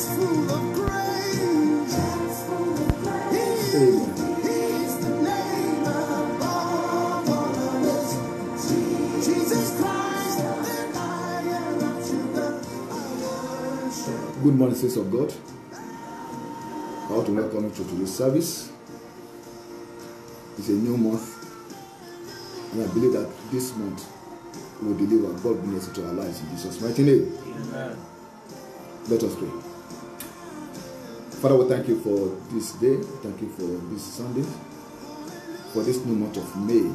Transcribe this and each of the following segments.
full of grace. Amen. He's the name above all others. Jesus Christ, the Lion of Judah, I worship. Good morning, saints of God. I want to welcome you to today's service. It's a new month, and I believe that this month will deliver God goodness into our lives in Jesus' mighty name. Amen. Let us pray. Father, we thank you for this day. Thank you for this Sunday, for this new month of May.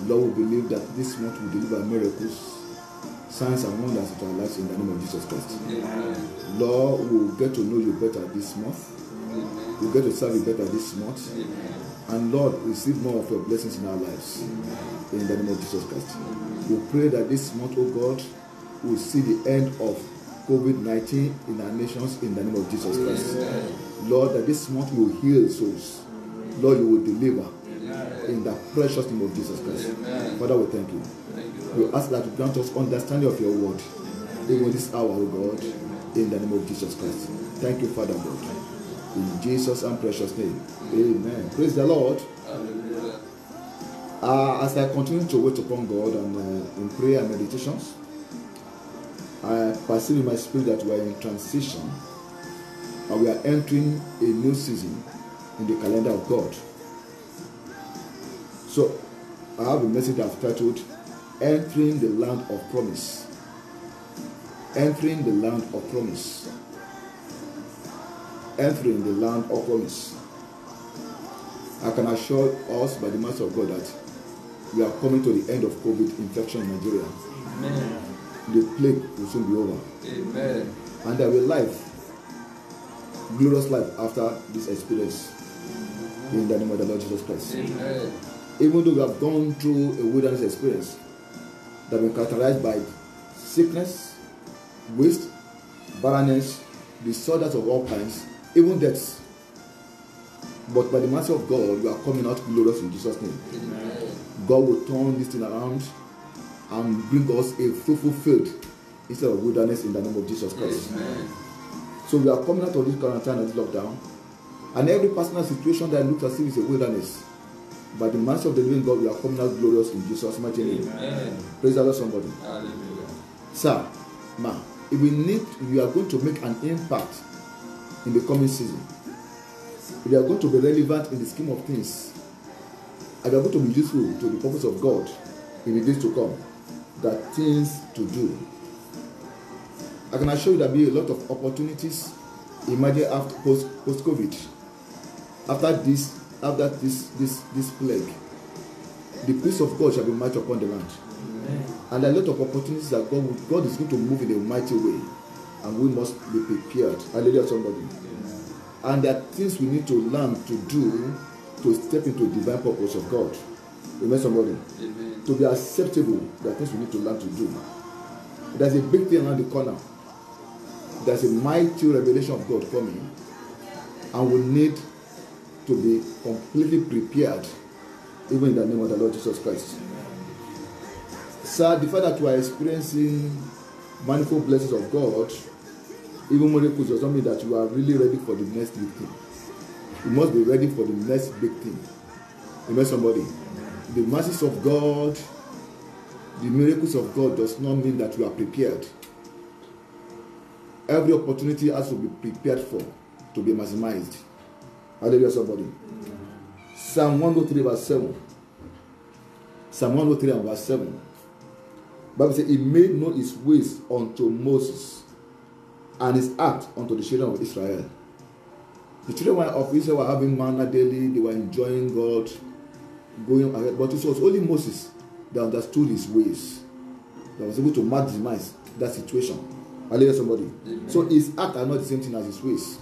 Lord, we believe that this month will deliver miracles, signs and wonders into our lives in the name of Jesus Christ. Amen. Lord, we will get to know you better this month. Amen. We'll get to serve you better this month. Amen. And Lord, receive more of your blessings in our lives. In the name of Jesus Christ. We pray that this month, oh God, will see the end of COVID-19 in our nations in the name of Jesus Christ. Amen. Lord, that this month will heal souls. Lord, you will deliver Amen. in the precious name of Jesus Christ. Amen. Father, we thank you. Thank you, We Lord. ask that you grant us understanding of your word, even this hour, oh God, in the name of Jesus Christ. Thank you, Father God. In Jesus' and precious name. Amen. Praise the Lord. Hallelujah. As I continue to wait upon God and in prayer and meditations, I perceive in my spirit that we are in transition and we are entering a new season in the calendar of God. So I have a message I've titled Entering the Land of Promise. Entering the Land of Promise. Entering the Land of Promise. I can assure us by the mercy of God that we are coming to the end of COVID infection in Nigeria. Amen. The plague will soon be over. Amen. And there will be life, glorious life after this experience. In the name of the Lord Jesus Christ. Amen. Even though we have gone through a wilderness experience that has been characterized by sickness, waste, barrenness, disorders of all kinds, even deaths. But by the mercy of God, we are coming out glorious in Jesus' name. Amen. God will turn this thing around and bring us a fruitful field instead of wilderness in the name of Jesus Christ. Amen. So we are coming out of this quarantine and this lockdown, and every personal situation that looks as if it's a wilderness, by the mercy of the living God, we are coming out glorious in Jesus' mighty name. Amen. Praise the Lord, somebody. Hallelujah. Sir, ma, if we are going to make an impact in the coming season, if we are going to be relevant in the scheme of things, and we are going to be useful to the purpose of God in the days to come, there are things to do. I can assure you there will be a lot of opportunities emerging after post-COVID. After this plague, the peace of God shall be mighty upon the land. Amen. And there are a lot of opportunities that God is going to move in a mighty way, and we must be prepared. Hallelujah, somebody. And there are things we need to learn to do to step into the divine purpose of God. Amen, somebody. Amen. To be acceptable, there are things we need to learn to do. There's a big thing around the corner. There's a mighty revelation of God coming, and we need to be completely prepared, even in the name of the Lord Jesus Christ. Sir, the fact that you are experiencing manifold blessings of God, even miracles, does not mean that you are really ready for the next big thing. You must be ready for the next big thing. Amen, somebody. The mercies of God, the miracles of God does not mean that you are prepared. Every opportunity has to be prepared for, to be maximized. Hallelujah, somebody. Psalm 103 verse 7. Psalm 103 and verse 7. Bible says, He made known His ways unto Moses, and His act unto the children of Israel. The children of Israel were having manna daily, they were enjoying God, going ahead. But it was only Moses that understood His ways, that was able to maximize that situation. Hallelujah, somebody. Amen. So His acts are not the same thing as His ways.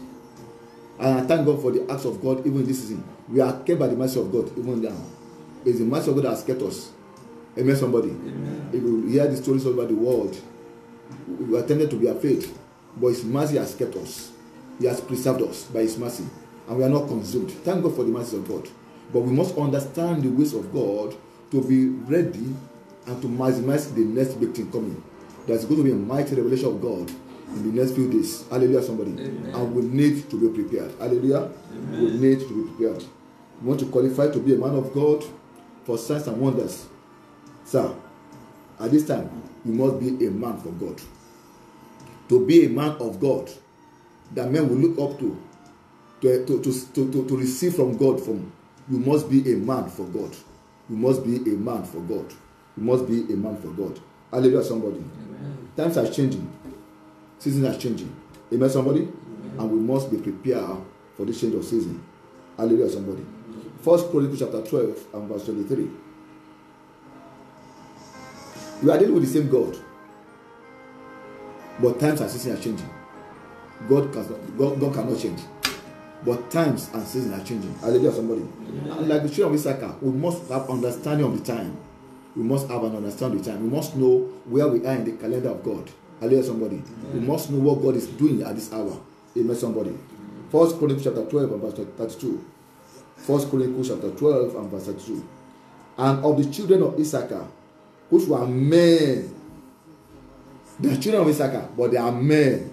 And I thank God for the acts of God even in this season. We are kept by the mercy of God even now. It's the mercy of God that has kept us. Amen, somebody. Amen. If you hear the stories all over the world, we are tended to be afraid. But His mercy has kept us. He has preserved us by His mercy. And we are not consumed. Thank God for the mercy of God. But we must understand the ways of God to be ready and to maximize the next big thing coming. There's going to be a mighty revelation of God in the next few days. Hallelujah, somebody. Amen. And we need to be prepared. Hallelujah. We need to be prepared. You want to qualify to be a man of God for signs and wonders. Sir, at this time, you must be a man for God. To be a man of God that men will look up to receive from God, you must be a man for God. You must be a man for God. You must be a man for God. Hallelujah, somebody. Amen. Times are changing. Seasons are changing. Amen, somebody. Amen. And we must be prepared for this change of season. Hallelujah, somebody. 1 Chronicles chapter 12 and verse 23. You are dealing with the same God, but times and seasons are changing. God cannot change, but times and seasons are changing. Hallelujah, somebody. And like the children of Issachar, we must have understanding of the time. We must have an understanding of the time. We must know where we are in the calendar of God. Hallelujah, somebody. We must know what God is doing at this hour. Amen, somebody. 1 Chronicles chapter 12 and verse 32. 1 Chronicles chapter 12 and verse 32. And of the children of Issachar, which were men. They are children of Issachar, but they are men.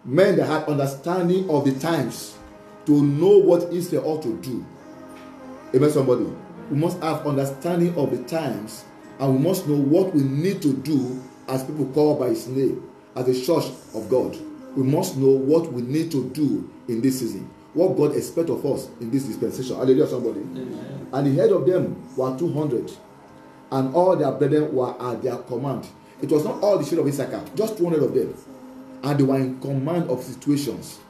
Men that had understanding of the times to know what Israel ought to do. Amen, somebody. We must have understanding of the times, and we must know what we need to do as people called by His name, as a church of God. We must know what we need to do in this season, what God expects of us in this dispensation. Hallelujah, somebody. Amen. And the head of them were 200, and all their brethren were at their command. It was not all the children of Issachar, just 200 of them. And they were in command of situations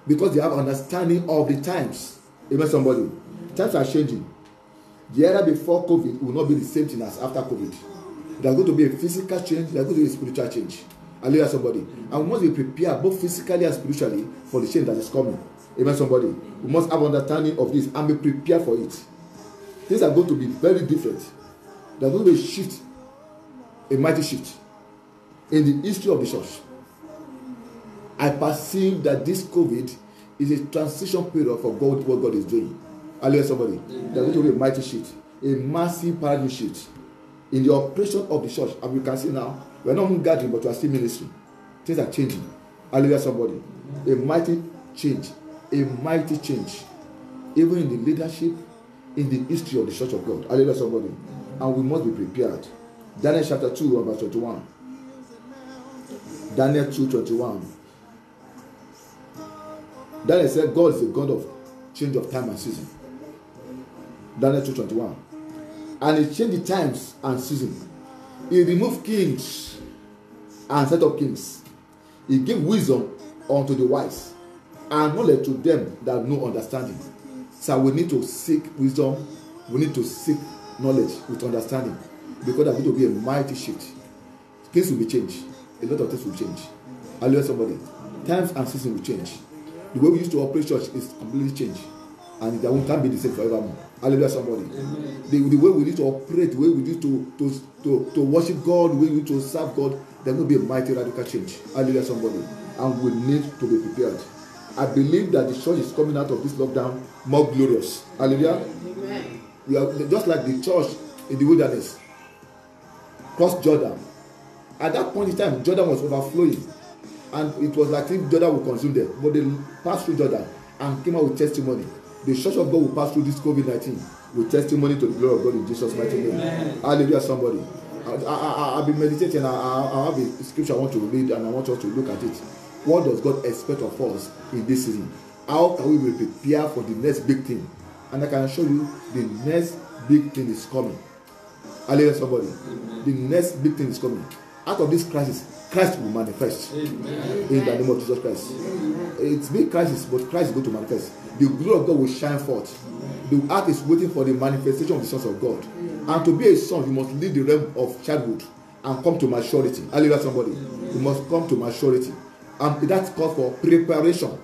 because they have understanding of the times. Amen, somebody. Times are changing. The era before COVID will not be the same thing as after COVID. There's going to be a physical change, there's going to be a spiritual change. Hallelujah, somebody. And we must be prepared both physically and spiritually for the change that is coming. Amen, somebody. We must have understanding of this and be prepared for it. Things are going to be very different. There's going to be a shift, a mighty shift in the history of the church. I perceive that this COVID is a transition period for God, what God is doing. Hallelujah, somebody. There's going to be a mighty shift, a massive paradigm shift in the operation of the church. And we can see now, we're not only gathering, but we are still ministry. Things are changing. Hallelujah, somebody. A mighty change, even in the leadership, in the history of the church of God. Hallelujah, somebody. And we must be prepared. Daniel chapter 2 and verse 21. Daniel 2:21. Daniel said God is a God of change of time and season. Daniel 2:21. And He changed the times and season. He removed kings and set up kings. He gave wisdom unto the wise and knowledge to them that know understanding. So we need to seek wisdom. We need to seek knowledge with understanding, because there's going to be a mighty shift. Things will be changed. A lot of things will change. Hallelujah, somebody. Times and seasons will change. The way we used to operate church is completely changed, and that can't be the same forevermore. Hallelujah, somebody. The way we need to operate, the way we need to worship God, the way we need to serve God, there will be a mighty radical change. Hallelujah, somebody. And we need to be prepared. I believe that the church is coming out of this lockdown more glorious. Hallelujah. Amen. We are just like the church in the wilderness crossed Jordan. At that point in time, Jordan was overflowing, and it was like if Jordan would consume them. But they passed through Jordan and came out with testimony. The church of God will pass through this COVID-19 with testimony to the glory of God in Jesus' mighty name. Hallelujah, somebody. I've been meditating. I have a scripture I want to read, and I want us to look at it. What does God expect of us in this season? How can we be prepared for the next big thing? And I can assure you, the next big thing is coming. Hallelujah, somebody. The next big thing is coming. Out of this crisis, Christ will manifest. Amen. In the name of Jesus Christ. Amen. It's a big crisis, but Christ is going to manifest. The glory of God will shine forth. The earth is waiting for the manifestation of the sons of God. And to be a son, you must leave the realm of childhood and come to maturity. Hallelujah, somebody. You must come to maturity. And that calls for preparation.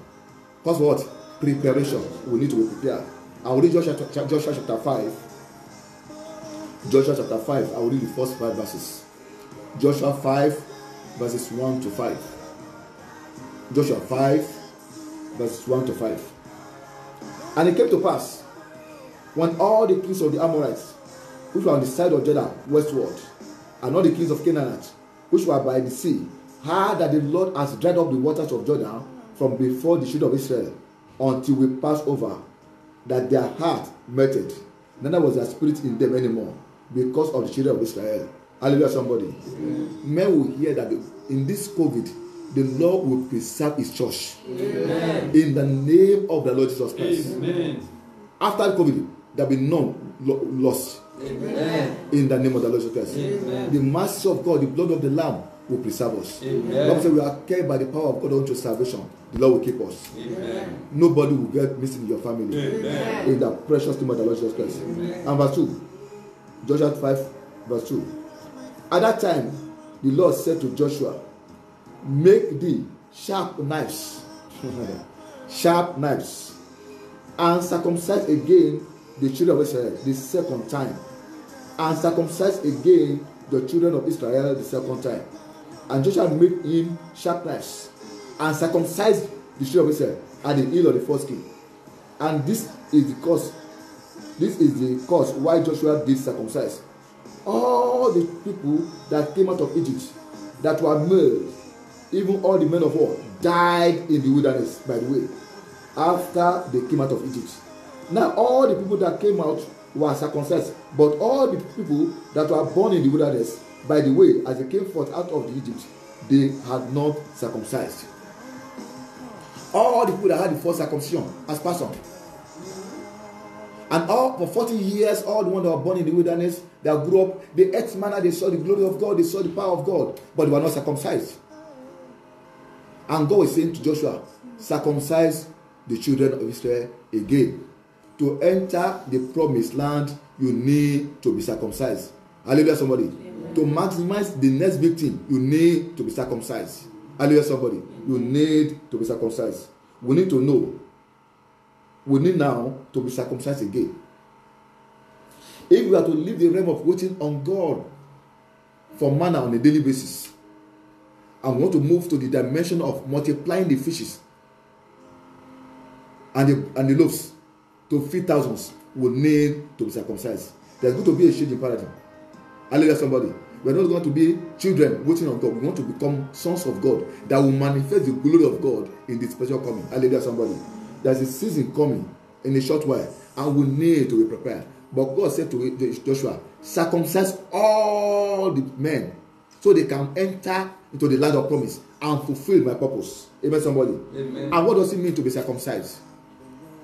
Calls for what? Preparation. We need to be prepared. I will read Joshua chapter 5. Joshua chapter 5. I will read the first 5 verses. Joshua 5 verses 1 to 5. Joshua 5 verses 1 to 5. And it came to pass, when all the kings of the Amorites, which were on the side of Jordan westward, and all the kings of Canaanite, which were by the sea, heard that the Lord has dried up the waters of Jordan from before the children of Israel until we pass over, that their heart melted. Neither was there spirit in them anymore because of the children of Israel. Hallelujah, somebody. Men will hear that in this COVID, the Lord will preserve his church. Amen. In the name of the Lord Jesus Christ. Amen. After COVID, there will be none lost. Amen. In the name of the Lord Jesus Christ. Amen. The mercy of God, the blood of the Lamb will preserve us. Amen. The Bible says we are carried by the power of God unto salvation. The Lord will keep us. Amen. Nobody will get missing in your family. Amen. In the precious name of the Lord Jesus Christ. Amen. And verse 2. Joshua 5 verse 2. At that time, the Lord said to Joshua, make thee sharp knives, sharp knives, and circumcise again the children of Israel the second time, and circumcise again the children of Israel the second time. And Joshua made him sharp knives, and circumcised the children of Israel at the heel of the foreskin. And this is the cause why Joshua did circumcise all the people that came out of Egypt, that were males, even all the men of war, died in the wilderness, by the way, after they came out of Egypt. Now all the people that came out were circumcised, but all the people that were born in the wilderness, by the way, as they came forth out of the Egypt, they had not circumcised. All the people that had the first circumcision as passed on. And all for 40 years, all the ones that were born in the wilderness, that grew up, they ate manna, they saw the glory of God, they saw the power of God, but they were not circumcised. And God was saying to Joshua, circumcise the children of Israel again. To enter the promised land, you need to be circumcised. Hallelujah, somebody. Amen. To maximize the next victim, you need to be circumcised. Hallelujah, somebody. You need to be circumcised. We need to know. We need now to be circumcised again. If we are to live the realm of waiting on God for manna on a daily basis, and we want to move to the dimension of multiplying the fishes and the loaves to feed thousands, we need to be circumcised. There's going to be a change in paradigm. Hallelujah, somebody. We're not going to be children waiting on God. We want to become sons of God that will manifest the glory of God in this special coming. Hallelujah, somebody. There's a season coming in a short while, and we need to be prepared. But God said to Joshua, circumcise all the men so they can enter into the land of promise and fulfill my purpose. Amen, somebody. Amen. And what does it mean to be circumcised?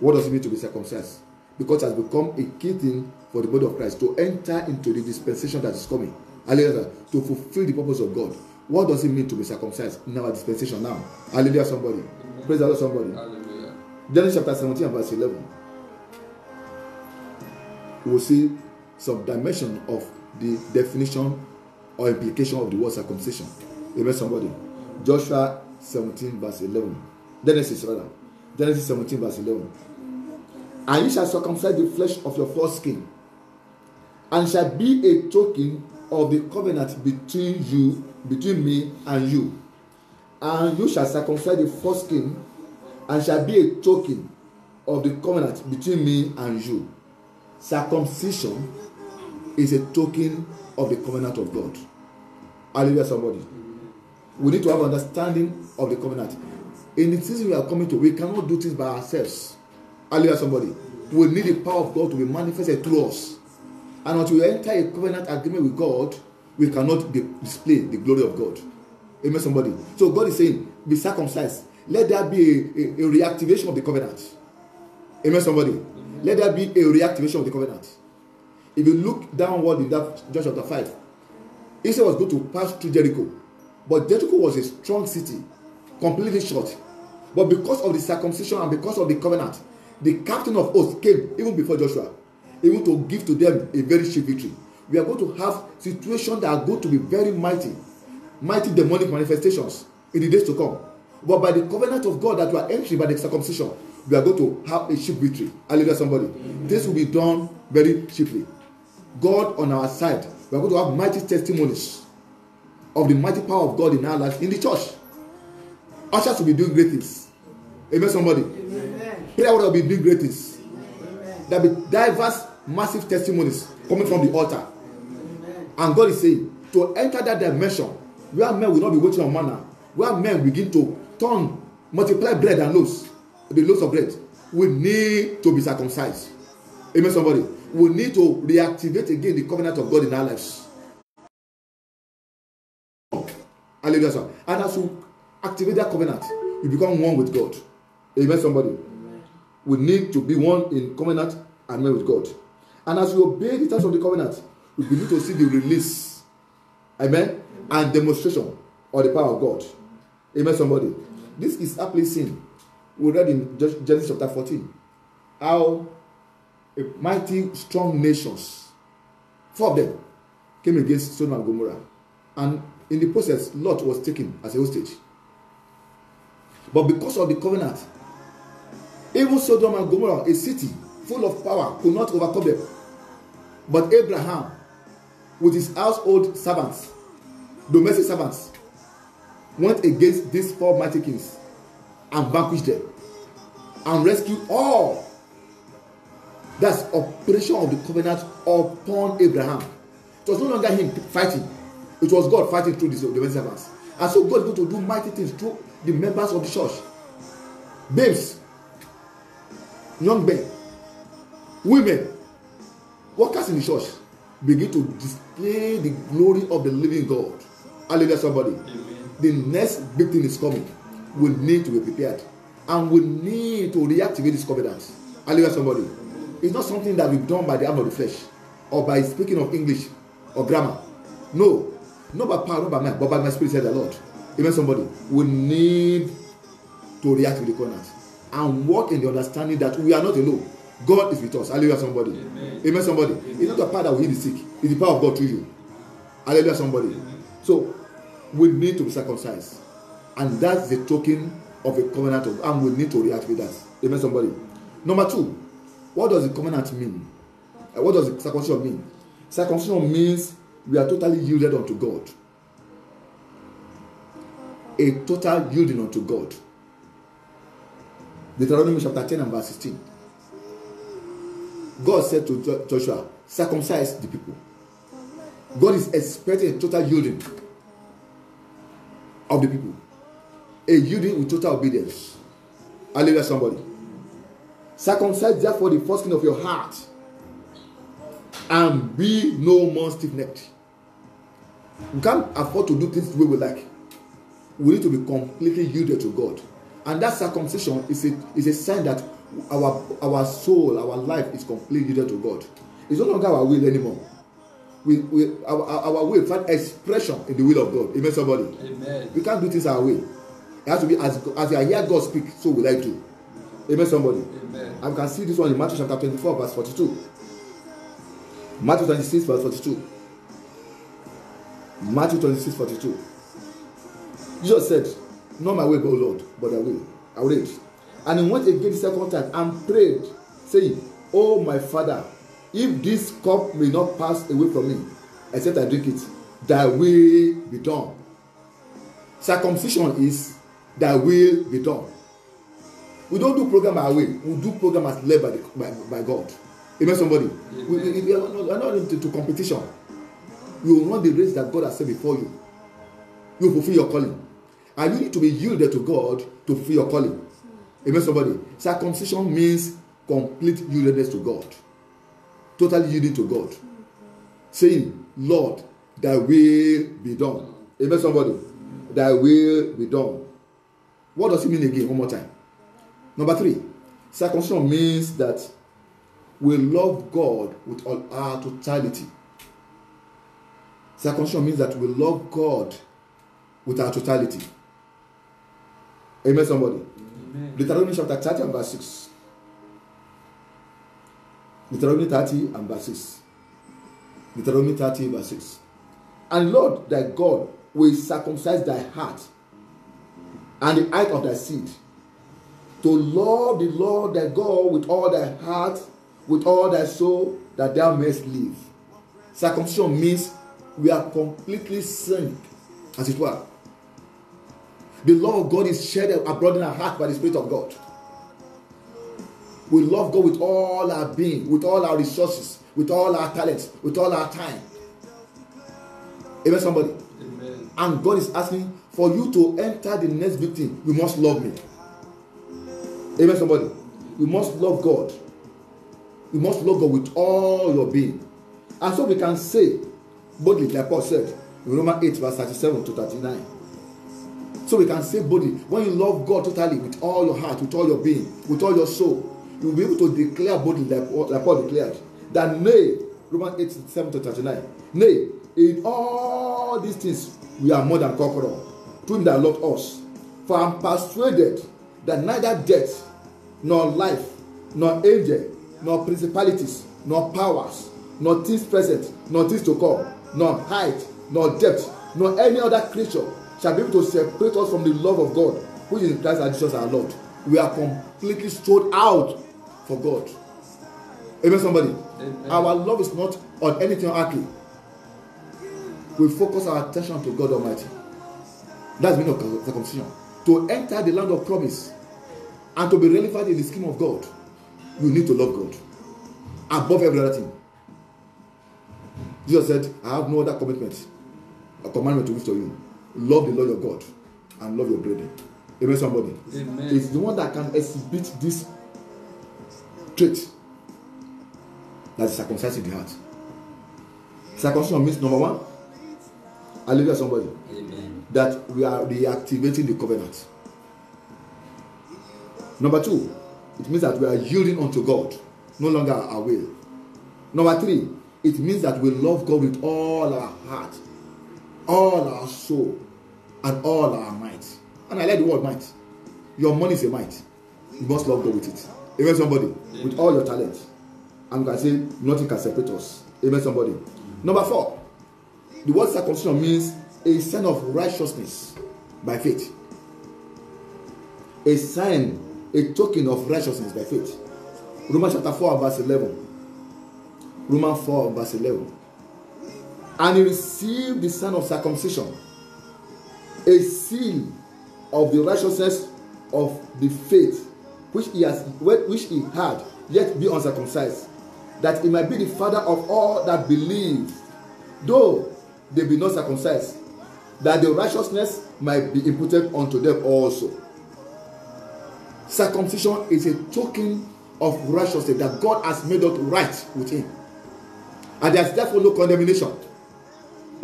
What does it mean to be circumcised? Because it has become a key thing for the body of Christ to enter into the dispensation that is coming. Hallelujah. To fulfill the purpose of God. What does it mean to be circumcised in our dispensation now? Hallelujah, somebody. Amen. Praise the Lord, somebody. Hallelujah. Genesis chapter 17 and verse 11. We will see some dimension of the definition or implication of the word circumcision. Amen, somebody. Joshua 17 verse 11. Genesis 17 verse 11. And you shall circumcise the flesh of your foreskin, and shall be a token of the covenant between me and you. And you shall circumcise the foreskin, and shall be a token of the covenant between me and you. Circumcision is a token of the covenant of God. Hallelujah, somebody. We need to have understanding of the covenant. In the season we are coming to, we cannot do things by ourselves. Hallelujah, somebody. We need the power of God to be manifested through us. And until we enter a covenant agreement with God, we cannot display the glory of God. Amen, somebody. So God is saying, be circumcised. Let there be a reactivation of the covenant. Amen, somebody. Amen. Let there be a reactivation of the covenant. If you look downward in that Joshua chapter 5, Israel was going to pass through Jericho. But Jericho was a strong city, completely shut. But because of the circumcision and because of the covenant, the captain of hosts came even before Joshua, even to give to them a very sure victory. We are going to have situations that are going to be very mighty demonic manifestations in the days to come. But by the covenant of God that we are entering by the circumcision, we are going to have a sheep victory. Hallelujah, somebody. Amen. This will be done very cheaply. God on our side, we are going to have mighty testimonies of the mighty power of God in our life in the church. Ushers will be doing great things. Amen, somebody. Amen. Prayer will be doing great things. There will be diverse, massive testimonies coming from the altar. Amen. And God is saying, to enter that dimension, where men will not be waiting on manna, where men begin to multiply bread and loaves, the loaves of bread, we need to be circumcised. Amen, somebody. We need to reactivate again the covenant of God in our lives. Hallelujah. And as you activate that covenant, you become one with God. Amen, somebody. Amen. We need to be one in covenant and one with God. And as you obey the terms of the covenant, we begin to see the release, amen, and demonstration of the power of God. Amen, somebody. This is aptly seen. We read in Genesis chapter 14 how a mighty, strong nations, 4 of them, came against Sodom and Gomorrah. And in the process, Lot was taken as a hostage. But because of the covenant, even Sodom and Gomorrah, a city full of power, could not overcome them. But Abraham, with his household servants, domestic servants, went against these 4 mighty kings and vanquished them and rescued all. That's operation of the covenant upon Abraham. It was no longer him fighting. It was God fighting through these domestic servants. And so God is going to do mighty things through the members of the church. Babes, young men, women, workers in the church begin to display the glory of the living God. Hallelujah, somebody. Amen. The next big thing is coming. We need to be prepared. And we need to reactivate this covenant. Hallelujah, somebody. It's not something that we've done by the arm of the flesh or by speaking of English or grammar. No. Not by power, not by mind, but by my spirit, said the Lord. Amen, somebody. We need to reactivate the covenant and walk in the understanding that we are not alone. God is with us. Hallelujah, somebody. Amen, Amen, somebody. Amen. It's not the power that will heal the sick. It's the power of God through you. Hallelujah, somebody. Amen. So, we need to be circumcised. And that's the token of a covenant of, and we need to reactivate that. Amen, somebody. Number 2, what does the covenant mean? What does the circumcision mean? Circumcision means we are totally yielded unto God. A total yielding unto God. Deuteronomy chapter 10 and verse 16. God said to Joshua, circumcise the people. God is expecting a total yielding of the people. A yielding with total obedience. Hallelujah, somebody. Circumcise therefore the foreskin of your heart and be no more stiff-necked. We can't afford to do things the way we like. We need to be completely yielded to God. And that circumcision is a sign that our soul, our life is completely yielded to God. It's no longer our will anymore. Our will find expression in the will of God. Amen, somebody. Amen. We can't do things our way. It has to be as I hear God speak, so will I do. Amen, somebody. Amen. And we can see this one in Matthew chapter 24, verse 42. Matthew 26, verse 42. Matthew 26, 42. Jesus said, not my way, O Lord, but thy will. I will read. And he went again the second time and prayed, saying, Oh my Father, if this cup may not pass away from me, except I drink it, thy will be done. Circumcision is thy will be done. We don't do program our way. We do program as led by God. Amen, somebody. Amen. We are not into competition. You will run the race that God has set before you. You will fulfill your calling. And you need to be yielded to God to fulfill your calling. Amen, somebody. Circumcision means complete yieldedness to God. Totally yielding to God. Saying, Lord, thy will be done. Amen, somebody. Thy will be done. What does it mean again? One more time. Number 3. Circumcision means that we love God with all our totality. Circumcision means that we love God with our totality. Amen, somebody. Amen. Deuteronomy chapter 30 and verse 6. Deuteronomy 30 and verse 6. Deuteronomy 30 verse 6. And Lord thy God will circumcise thy heart and the height of thy seed, to love the Lord thy God with all thy heart, with all thy soul, that thou mayest live. Circumcision means we are completely sunk, as it were. The love of God is shed abroad in our heart by the Spirit of God. We love God with all our being, with all our resources, with all our talents, with all our time. Amen, somebody. Amen. And God is asking for you to enter the next big thing, you must love me. Amen, somebody. You must love God. You must love God with all your being. And so we can say boldly, like Paul said in Romans 8, verse 37 to 39. So we can say boldly, when you love God totally with all your heart, with all your being, with all your soul, you will be able to declare boldly, like Paul declared, that nay, Romans 8, 37 to 39, nay, in all these things we are more than conquerors through him that loved us. For I am persuaded that neither death, nor life, nor angel, nor principalities, nor powers, nor things present, nor things to come, nor height, nor depth, nor any other creature shall be able to separate us from the love of God, which is in Christ Jesus our Lord. We are completely sold out for God. Amen, somebody. Amen. Our love is not on anything earthly. We focus our attention to God Almighty. That's the meaning of circumcision. To enter the land of promise and to be relevant in the scheme of God, you need to love God above every other thing. Jesus said, I have no other commitment, a commandment to give to you. Love the Lord your God and love your brethren. Amen, somebody. Amen. It's the one that can exhibit this trait, that is circumcising the heart. Circumcision means, number one, hallelujah, somebody, Amen. that we are reactivating the covenant. Number two, it means that we are yielding unto God, no longer our will. Number three, it means that we love God with all our heart, all our soul, and all our might. And I like the word might. Your money is a might. You must love God with it. Amen, somebody. Amen. With all your talent. And you can say nothing can separate us. Amen, somebody. Number four, the word circumcision means a sign of righteousness by faith. A sign, a token of righteousness by faith. Romans chapter 4 verse 11. Romans 4 verse 11. And he received the sign of circumcision, a seal of the righteousness of the faith which he had, yet be uncircumcised, that he might be the father of all that believe, though they be not circumcised, that the righteousness might be imputed unto them also. Circumcision is a token of righteousness that God has made us right with him, and there is therefore no condemnation.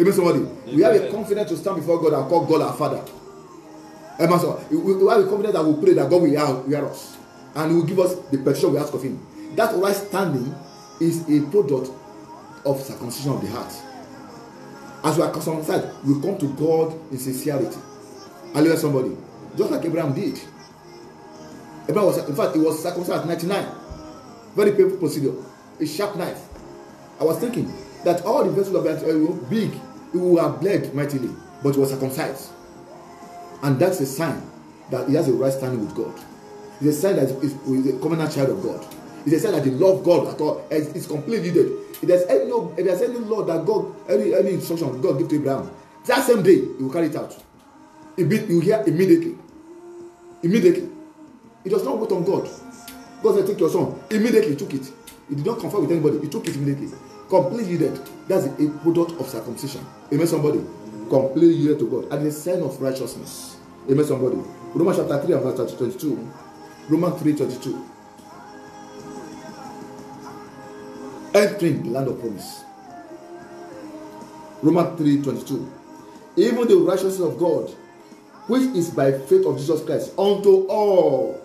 Amen, somebody. Amen. We have a confidence to stand before God and call God our Father. Amen. So we have a confidence that we pray that God will hear us and He will give us the petition we ask of Him. That right standing is a product of circumcision of the heart. As we are circumcised, we come to God in sincerity. Hallelujah, somebody. Just like Abraham did. Abraham was, in fact, he was circumcised at 99. Very painful procedure. A sharp knife. I was thinking that all the vessels of were big, it would have bled mightily, but he was circumcised. And that's a sign that he has a right standing with God. It's a sign that he's a covenant child of God. It's a sign that he loves God at all. It's completely dead. If there's any law that God, any instruction God gives to Abraham, that same day he will carry it out. You hear immediately. Immediately. He does not wait on God. God said, take your son. Immediately he took it. He did not confer with anybody. He took it immediately. Completely yielded. That's a product of circumcision. Amen, somebody. Completely yielded to God. And a sign of righteousness. Amen, somebody. Romans chapter 3 and verse 22. Romans 3:22. Entering the land of promise. Romans 3:22. Even the righteousness of God, which is by faith of Jesus Christ, unto all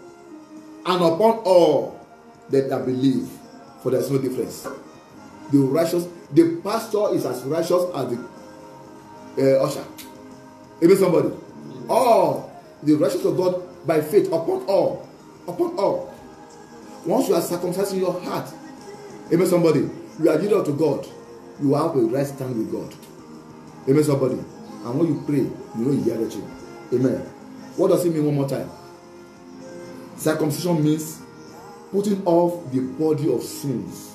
and upon all that believe, for there is no difference. The righteous, the pastor is as righteous as the usher. Amen, somebody. All the righteousness of God by faith upon all. Upon all. Once you are circumcising your heart, amen, somebody, you are yielded to God. You have a right stand with God. Amen, somebody. And when you pray, you know you hear the truth. Amen. What does it mean one more time? Circumcision means putting off the body of sins.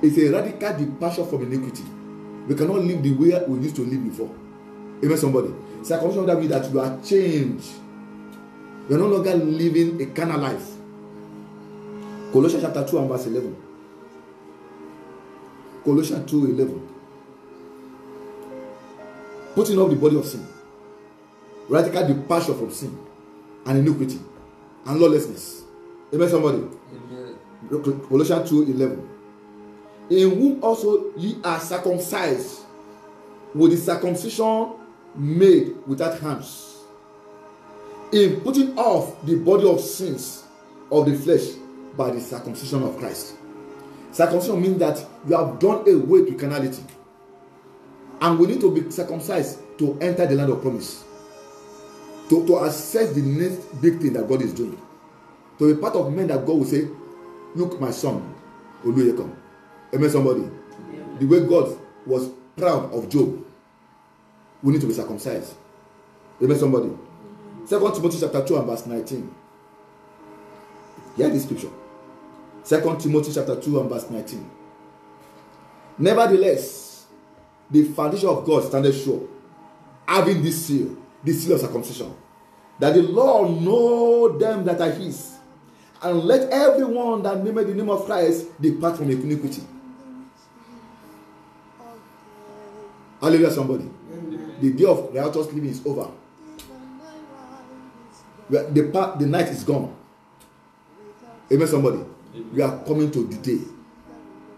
It's a radical departure from iniquity. We cannot live the way we used to live before. Amen, somebody. Circumcision that means that you are changed. You are no longer living a carnal life. Colossians chapter 2 and verse 11. Colossians 2:11. Putting off the body of sin. Radical departure from sin and iniquity and lawlessness. Amen, somebody. Amen. Colossians 2:11. In whom also ye are circumcised with the circumcision made without hands, in putting off the body of sins of the flesh by the circumcision of Christ. Circumcision means that you have done away with carnality, and we need to be circumcised to enter the land of promise, to access the next big thing that God is doing, to be part of men that God will say, look, my son, Oluyekon. Amen, somebody. The way God was proud of Job, we need to be circumcised. Amen, somebody. 2 Timothy chapter 2 and verse 19. Hear this scripture. 2 Timothy chapter 2 and verse 19. Nevertheless, the foundation of God standeth sure, having this seal of circumcision, that the Lord know them that are his, and let everyone that nameth the name of Christ depart from iniquity. Hallelujah, somebody. The day of riotous living is over. The night is gone. Amen, somebody. We are coming to the day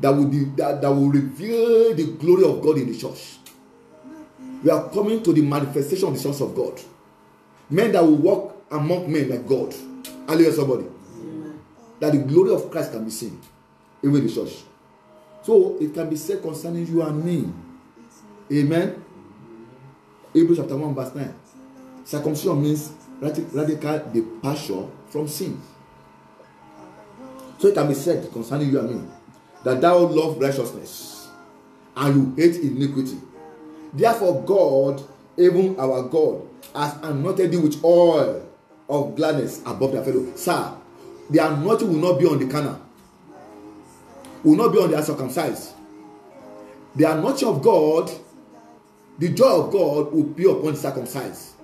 that will reveal the glory of God in the church. We are coming to the manifestation of the sons of God. Men that will walk among men like God. Hallelujah, somebody. Amen. That the glory of Christ can be seen even in the church. So it can be said concerning you and me. Amen. Hebrews chapter 1 verse 9. Circumcision means radical departure from sin. So it can be said concerning you and me that thou love righteousness and you hate iniquity. Therefore God, even our God, has anointed you with oil of gladness above their fellow. Sir, the anointing will not be on the carnal, will not be on the uncircumcised. The anointing of God, the joy of God will be upon the circumcised.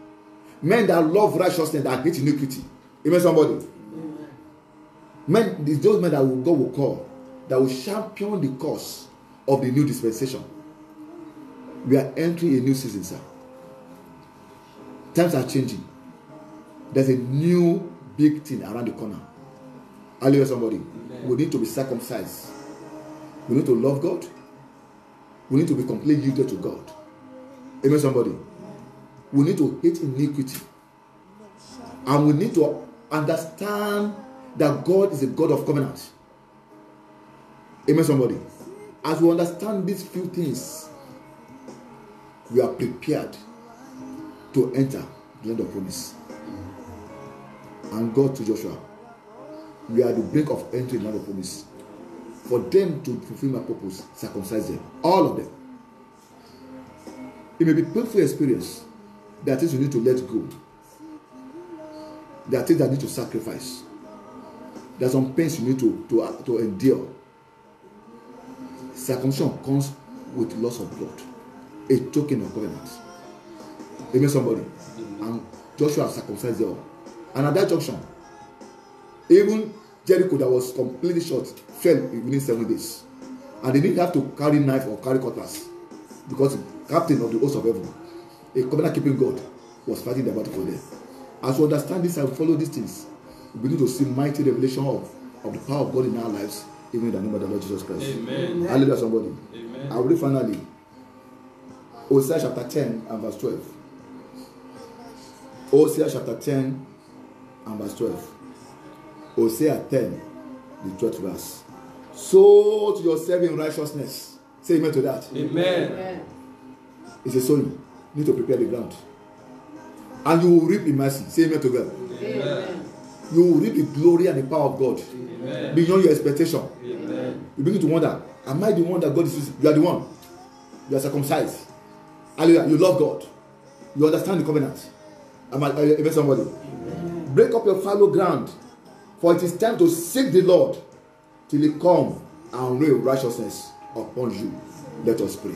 Men that love righteousness, that hate iniquity. Amen, somebody. Amen. Men, those men that God will call, that will champion the cause of the new dispensation. We are entering a new season, sir. Times are changing. There's a new big thing around the corner. Hallelujah, somebody. Amen. We need to be circumcised. We need to love God. We need to be completely yielded to God. Amen, somebody. We need to hate iniquity. And we need to understand that God is a God of covenant. Amen, somebody. As we understand these few things, we are prepared to enter the land of promise. And God to Joshua, we are at the brink of entering the land of promise. For them to fulfill my purpose, circumcise them. All of them. It may be a painful experience. There are things you need to let go. There are things that need to sacrifice. There are some pains you need to endure. Circumcision comes with loss of blood, a token of covenant. Amen, somebody. And Joshua circumcised them. And at that junction, even Jericho that was completely short fell within 7 days. And they didn't have to carry knife or carry cutlass, because the captain of the host of heaven, a covenant keeping God, was fighting the battle for them. As we understand this and follow these things, we need to see mighty revelation of the power of God in our lives, even in the name of the Lord Jesus Christ. Amen. Hallelujah, somebody. Amen. I will read finally Hosea chapter 10 and verse 12. Hosea chapter 10 and verse 12. Hosea 10, the 12th verse. Sow to yourself in righteousness. Say amen to that. Amen. It's a sowing. You need to prepare the ground. And you will reap in mercy. Say amen to God. Amen. You will reap the glory and the power of God Amen. beyond your expectation. Amen. You begin to wonder, am I the one that God is using? You are the one. You are circumcised. Hallelujah. You love God. You understand the covenant. Amen, somebody. Amen. Break up your fallow ground, for it is time to seek the Lord till he come and rain righteousness upon you. Let us pray.